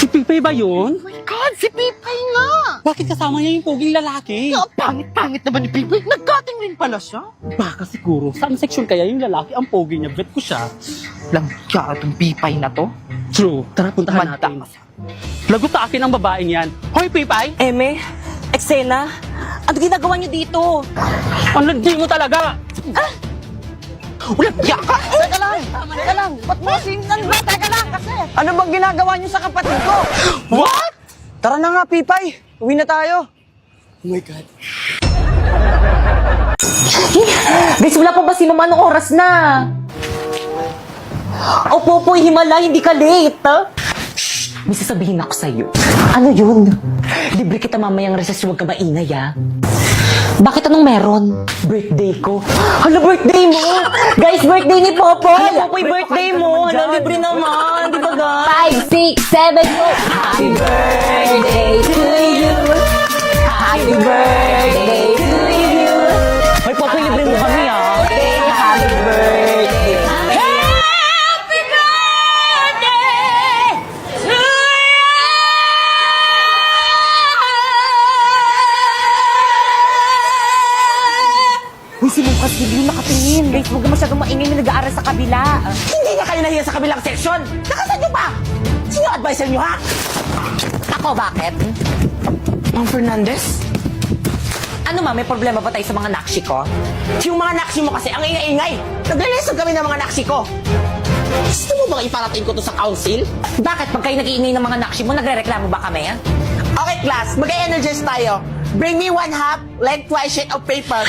Pipay ba yun? Oh my God, si Pipay nga! Bakit kasama niya yung poging lalaki? Ang pangit-pangit naman ni Pipay. Nag-cutting rin pala siya. Baka siguro, saan section kaya yung lalaki ang pogi niya? Bet ko siya. Langkya itong Pipay na to. True. Tara, puntahan Manda. natin. Lagot sa akin ang babaeng yan. Hoy, Pipay! Eme, eksena, ano ginagawa niyo dito? Ang landi mo talaga! Langkya ka! Teka lang. Ba't mo singnan ba? Teka lang kasi. Ano bang ginagawa niyo sa kapatid ko? What? Tara na nga, Pipay. Uwi na tayo. Oh my God. Guys, wala pa ba si Mama? Anong oras na? Opo po, Himala, hindi ka late. May sasabihin ako sa'yo. Ano yun? Libre kita mamayang recess, huwag ka maingay, ha? Bakit anong meron? Birthday ko. Hala, birthday mo! Guys, birthday ni Popoy! Hala, Popoy, birthday mo! Hala, libre naman! Di ba, guys? 5, 6, 7, go! Happy birthday to you! Happy birthday to you! Hoy, Popoy, libre mo kami, ha? Happy birthday! Happy birthday to Uy, si Lucas, hindi nakatingin. Guys, huwag ka masyadong maingay na nag-aaral sa kabila. Hindi nga kayo nahiya sa kabilang section. Nakasan nyo pa? Sino ang advisor nyo, ha? Ako, bakit? Ma'am Fernandez? Ano ma, may problema ba tayo sa mga nakshi ko? Yung mga nakshi mo kasi, ang ingay-ingay. Naglalisod kami ng mga nakshi ko. Gusto mo bang iparating ko to sa council? Bakit? Pag kayo nag-iingay ng mga nakshi mo, nagre-reklamo ba kami, ha? Okay, class. Mag-energize tayo. Bring me 1/2, lengthwise sheet of paper.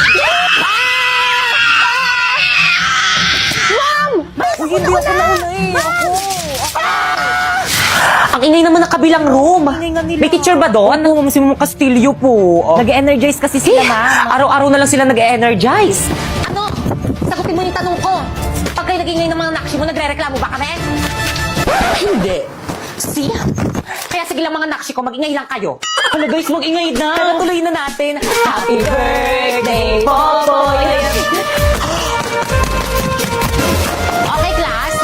Ma'am! Uy, hindi ako nauna eh. Ang ingay naman ng kabilang room. May teacher ba doon? Oo, si Ma'am Castillo po. Nag-energize kasi sila, ma'am. Araw-araw na lang sila nag-energize. Ano? Sagutin mo yung tanong ko. Pag kayo nag-ingay ng mga nakshi mo, nagre-reklamo ba kami? Hindi. See? Kaya sige lang mga nakshi ko, mag-ingay lang kayo. Hala guys, mag-ingay na. Kaya tuloy na natin. Happy birthday, Popoy! Okay, class.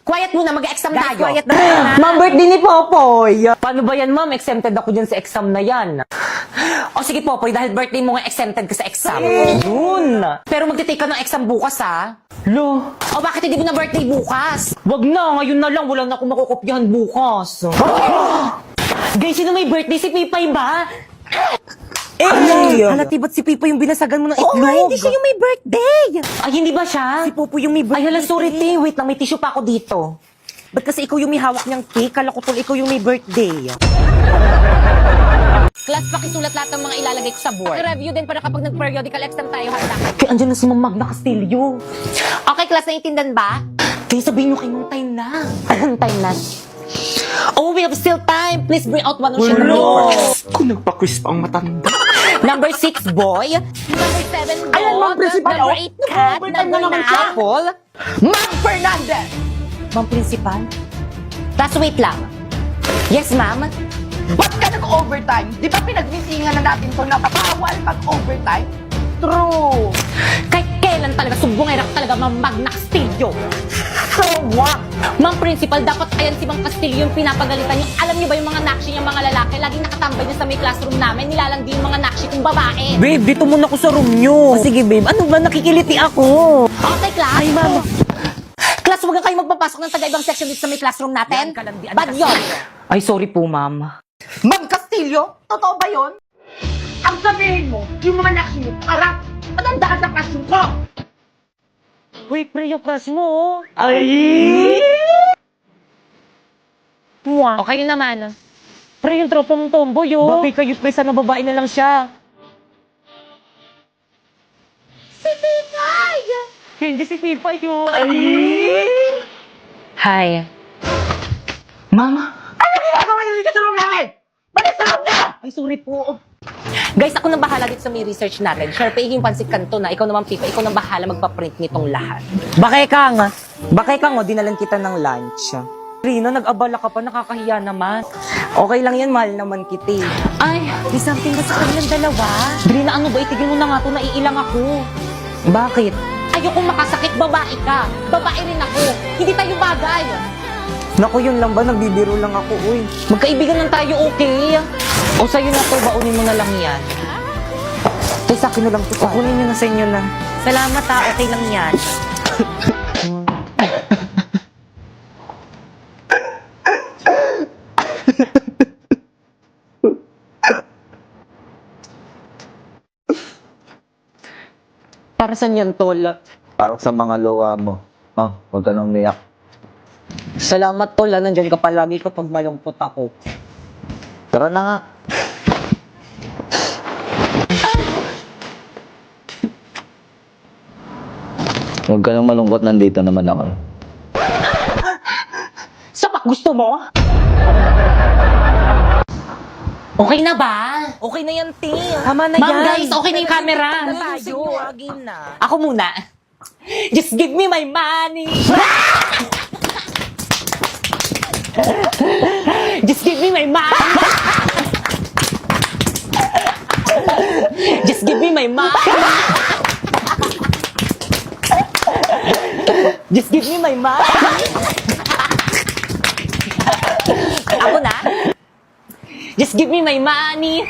Quiet muna, mag-exam tayo. Quiet na. Ma'am, birthday ni Popoy. Paano ba yan, ma'am? Exempted ako dyan sa exam na yan. O sige, Popoy, dahil birthday mo nga exempted ka sa exam. Yun. Pero magtitake ka ng exam bukas, ha? Lo. O bakit hindi mo na birthday bukas? Wag na, ngayon na lang. Wala na akong makukopyahan bukas. Guys, sino may birthday? Si Pipay ba? Halati ba't si Pipo yung binasagan mo ng itlog? Oo, hindi siya yung may birthday. Ay, hindi ba siya? Si Popo yung may birthday. Ay, hala, sorry, Ting. Wait lang, may tissue pa ako dito. Ba't kasi ikaw yung may hawak niyang cake? Kala ko tol, ikaw yung may birthday. Class, pakisulat lahat ng mga ilalagay ko sa board. Review din para kapag nag-periodical exam tayo, handa. Kaya andyan na si Ma'am Magna Castillo. Okay, class, naiintindihan ba? Kaya sabihin nyo kay Ma'am time na. Anong time na? Oh, we have still time. Please bring out one of your Kung nagpa-quiz pa ang matanda. Number 6, boy. Number 7, Ayan, dog. ma'am, principal, Number oh. 8, cat. Overtime na Number naman 9, siya. apple. Ma'am Fernandez! Ma'am Principal? Class, wait lang. Yes, ma'am? Ba't ka nag-overtime? Di ba pinagmitingan na natin ito na bawal mag-overtime? True! Kahit kailan talaga, sumbongera ka talaga, Ma'am Magna Castillo. So what? Ma'am Principal, dapat ayan si Ma'am Castillo yung pinapagalitan niyo. Alam niyo ba yung mga nakshi niyang mga lalaki? Laging nakatambay niya sa may classroom namin. Nilalandi yung mga nakshi kong babae. Babe, dito muna ako sa room nyo. Sige, babe. Ano ba? Nakikiliti ako. Okay, class. Ay, ma'am. Class, huwag kayo magpapasok ng taga-ibang section dito sa may classroom natin. Bad yun. Ay, sorry po, ma'am. Ma'am Castillo? Totoo ba yun? Ang sabihin mo, yung mga nakshi mo, para matanda ka sa classroom ko! Wait, pre, yung class mo. Ay! Wow. Okay naman. Pre, yung tropa mong tomboy, oh. Bakit kayo, pre, sana babae na lang siya. Si Pipay! Hindi si Pipay, yun. Hi. Mama. Ano ginagawa niyo dito sa room namin? Balik sa room niya! Ay, sorry po. Guys, ako nang bahala dito sa may research natin. Sharpay yung pansit kanto na. Ikaw naman, Pipa. Ikaw nang bahala magpa-print nitong lahat. Bakay kang, dinalan kita ng lunch. Rino, nag-abala ka pa. Nakakahiya naman. Okay lang yan, mahal naman kita. Ay, di something ba sa kanilang dalawa? Rina, ano ba? Itigil mo na nga to. Naiilang ako. Bakit? Ayokong makasakit, babae ka. Babae rin ako. Hindi tayo bagay. Naku, yun lang ba? Nagbibiro lang ako, uy. Magkaibigan lang tayo, okay? O sa'yo na to, baunin mo na lang yan. Tay, sa akin na lang to. Kukunin nyo na sa inyo na. Salamat ha, okay lang yan. Para saan yan, tol? Parang sa mga luwa mo. Huwag ka nang umiyak. Salamat, tol. Nandyan ka palagi kapag malungkot ako. Tara na nga. Huwag ka nang malungkot, nandito naman ako. Sapak, gusto mo? Okay na ba? Okay na yan, Ting. Tama na Ma'am, yan. guys, okay na yung camera. Na tayo. Agin na. Ako muna. Just give me my money. Just give me my money. Just give me my money. Just give me my money. Ako na. Just give me my money.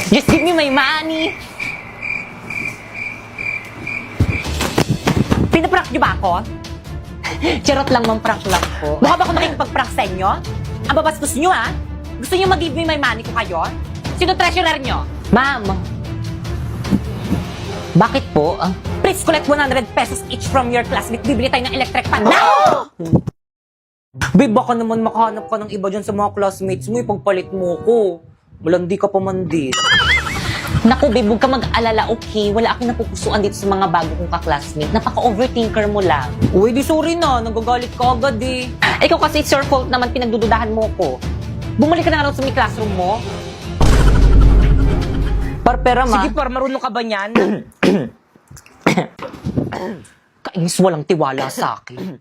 Just give me my money. Pinaprank niyo ba ako? Charot lang, ma'am, prank lang po. Mukha ba ako makikipag-prank sa inyo? Ang babastos niyo, ha? Gusto niyo mag-give me my money ko kayo? Sino treasurer niyo? Ma'am. Bakit po? Please collect 100 pesos each from your classmate. Bibili tayo ng electric fan. No! Babe, baka naman makahanap ka ng iba dyan sa mga classmates mo. Ipagpalit mo ko. Malandi ka pa man din. Naku, babe, huwag ka mag-alala, okay? Wala akong napupusuan dito sa mga bago kong ka-classmate. Napaka-overthinker mo lang. Uy, di sorry na. Nagagalit ka agad eh. Ikaw kasi, it's your fault naman, pinagdududahan mo ko. Bumalik ka na raw sa may classroom mo. Pera, ma. Sige, par, marunong ka ba niyan? Kainis, walang tiwala sa akin.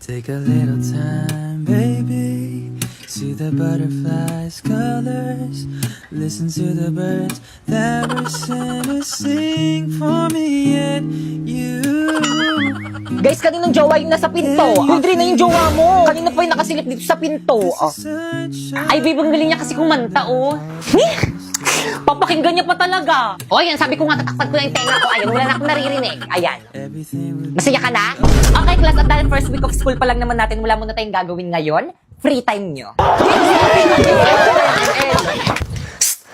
Take a little time, baby. See the butterflies' colors. Listen to the birds that were sent to sing for me and you. Guys, kaninong jowa yung nasa pinto? Audrey na yung jowa mo. Kanina pa yung nakasilip dito sa pinto. Ay, babe, ang galing niya kasi kumanta, oh. Papakinggan niya pa talaga. O, ayan, sabi ko nga, tatakpan ko na yung tenga ko. Ayan, wala na akong naririnig. Ayan. Masaya ka na? Okay, class, at dahil first week of school pa lang naman natin, wala muna tayong gagawin ngayon. Free time nyo.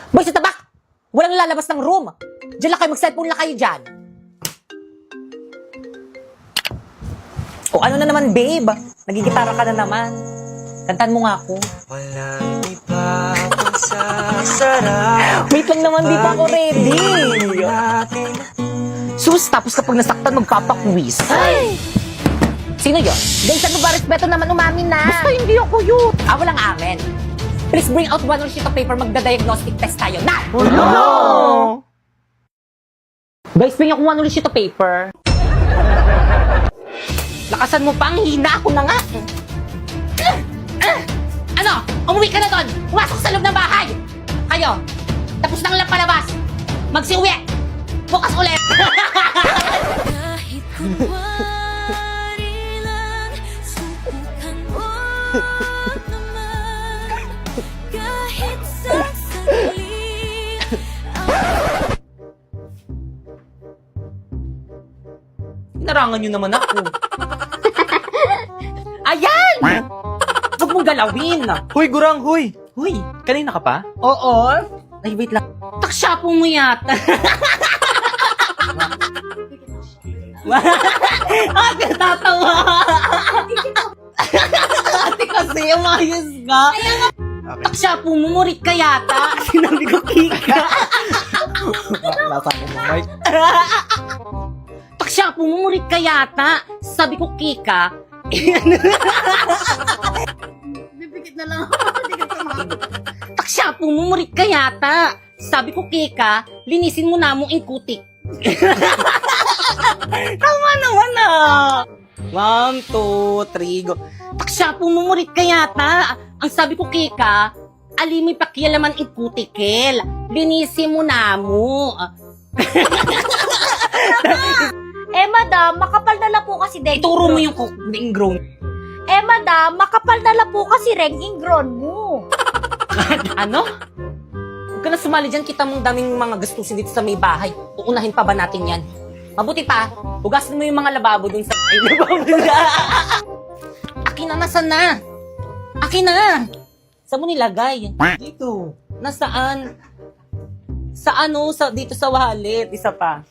Boy, sa tabak! Walang lalabas ng room. Diyan lang kayo, mag-cellphone lang kayo dyan. O, ano na naman, babe? Nagigitara ka na naman. Kantan mo nga ako. Walang iba kung sasarap. Wait lang naman, di pa ako ready. Sus, tapos kapag nasaktan, magpapakwis. Ay! Sino yun? Guys, ano ba? Respeto naman, umamin na. Basta hindi ako yun. Walang amen. Please bring out one sheet of paper, magda-diagnostic test tayo. Na! No! Guys, bring ako one sheet of paper. Lakasan mo pa, ang hina ako na nga. Ano? Umuwi ka na doon! Pumasok sa loob ng bahay! Kayo, tapos nang lang palabas. Magsiuwi! Bukas ulit! Kahit kunwari lang, subukan mo naman. Kahit sa saglit, Inarangan nyo naman ako. Ayan! Huwag mong galawin! Hoy, Gurang, hoy! Uy, Kanina ka pa? Oo? ay wait lang. Taksyapo mo yata. Ate, tatawa. Ate kasi, umayos ka. Taksyapo mo, murit ka yata. Sinabi ko, Kika. Nasa mo, Mike. Taksyapo mo, murit ka yata. Sabi ko, Kika. Bibigit na lang ako. Taksyapo mo, murit ka yata. Sabi ko, Kika, linisin mo na mong ikutik. Tama naman ah. 1, 2, 3, go. Taksyapo mo, murit ka yata. Ang sabi ko, Kika, alimi pakialaman ikutikel. Linisin mo na mo. madam, makapal na lang po kasi deng. Ituro mo yung ingrown. Madam, makapal na lang po kasi reng ingron mo. Ano? Huwag ka na sumali dyan, kita mong daming mga gastusin dito sa may bahay. Uunahin pa ba natin yan? Mabuti pa, hugasin mo yung mga lababo dun sa... Ay, lababo na! Akin na, nasan na? Akin na! Saan mo nilagay? Dito. Nasaan? Sa ano? Dito sa wallet. Isa pa.